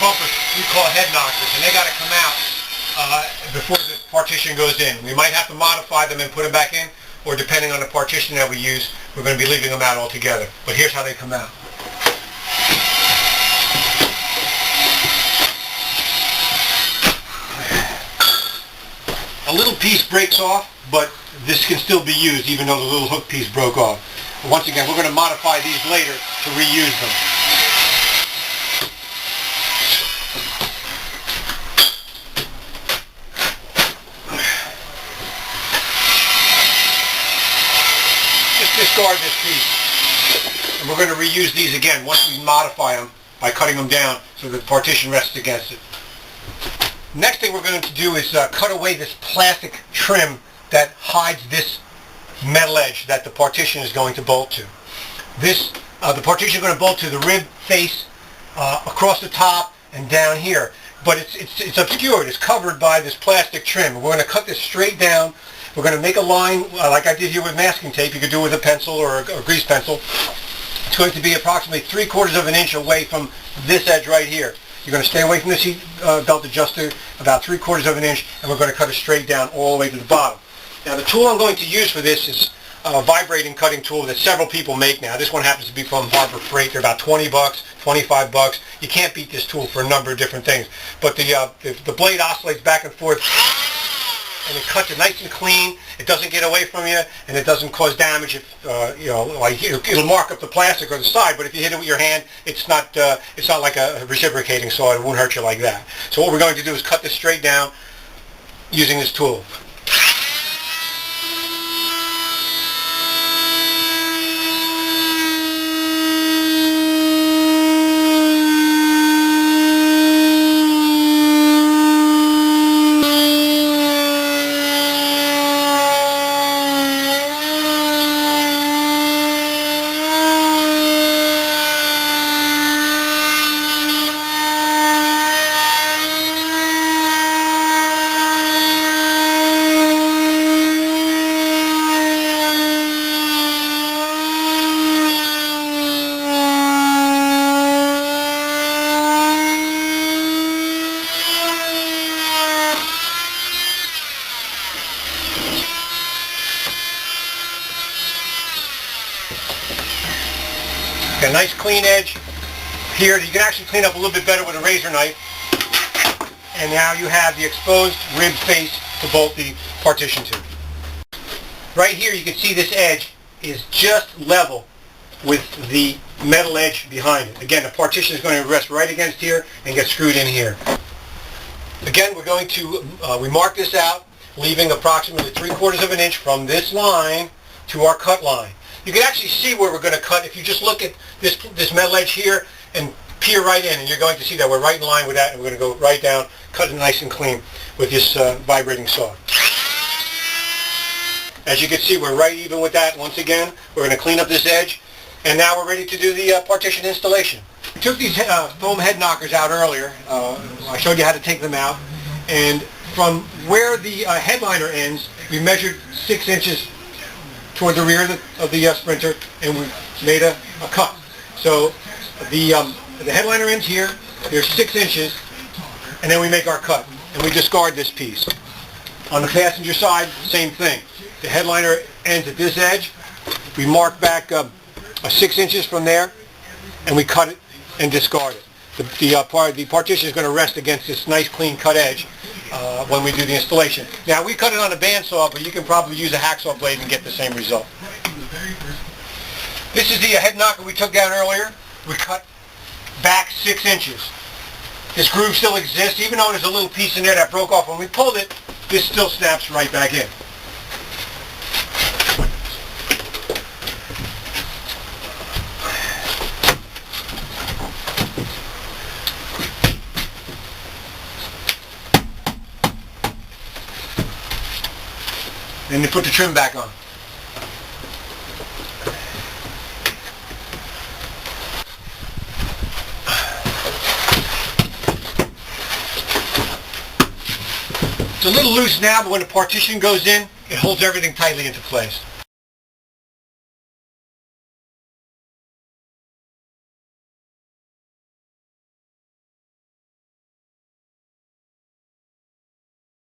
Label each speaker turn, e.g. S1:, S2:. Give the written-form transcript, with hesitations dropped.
S1: bumpers we call head knockers, and they got to come out before the partition goes in. We might have to modify them and put them back in, or depending on the partition that we use, we're going to be leaving them out altogether. But here's how they come out. A little piece breaks off, but this can still be used even though the little hook piece broke off. Once again, we're going to modify these later to reuse them. Just discard this piece. And we're going to reuse these again once we modify them by cutting them down so that the partition rests against it. Next thing we're going to do is cut away this plastic trim that hides this metal edge that the partition is going to bolt to. The partition is going to bolt to the rib face across the top and down here, but it's obscured. It's covered by this plastic trim. We're going to cut this straight down. We're going to make a line like I did here with masking tape. You could do it with a pencil or a grease pencil. It's going to be approximately 3/4 of an inch away from this edge right here. You're going to stay away from the seat belt adjuster about 3/4 of an inch, and we're going to cut it straight down all the way to the bottom. Now the tool I'm going to use for this is a vibrating cutting tool that several people make now. This one happens to be from Harbor Freight. They're about 20 bucks, 25 bucks. You can't beat this tool for a number of different things. But the blade oscillates back and forth, and it cuts it nice and clean. It doesn't get away from you, and it doesn't cause damage. If like it'll mark up the plastic or the side, but if you hit it with your hand, it's not like a reciprocating saw. It won't hurt you like that. So what we're going to do is cut this straight down using this tool. Got a nice clean edge here that you can actually clean up a little bit better with a razor knife. And now you have the exposed rib face to bolt the partition to. Right here you can see this edge is just level with the metal edge behind it. Again, the partition is going to rest right against here and get screwed in here. Again, we're going to, we mark this out, leaving approximately 3/4 of an inch from this line to our cut line. You can actually see where we're going to cut if you just look at this metal edge here and peer right in, and you're going to see that we're right in line with that, and we're going to go right down, cut it nice and clean with this vibrating saw. As you can see, we're right even with that. Once again, we're going to clean up this edge, and now we're ready to do the partition installation. We took these foam head knockers out earlier. I showed you how to take them out, and from where the headliner ends, we measured 6 inches toward the rear of the Sprinter, and we made a cut. So the headliner ends here, there's 6 inches, and then we make our cut, and we discard this piece. On the passenger side, same thing. The headliner ends at this edge, we mark back 6 inches from there, and we cut it and discard it. The partition is going to rest against this nice clean cut edge when we do the installation. Now we cut it on a bandsaw, but you can probably use a hacksaw blade and get the same result. This is the head knocker we took down earlier. We cut back 6 inches. This groove still exists, even though there's a little piece in there that broke off. When we pulled it, this still snaps right back in. Then you put the trim back on. It's a little loose now, but when the partition goes in, it holds everything tightly into place.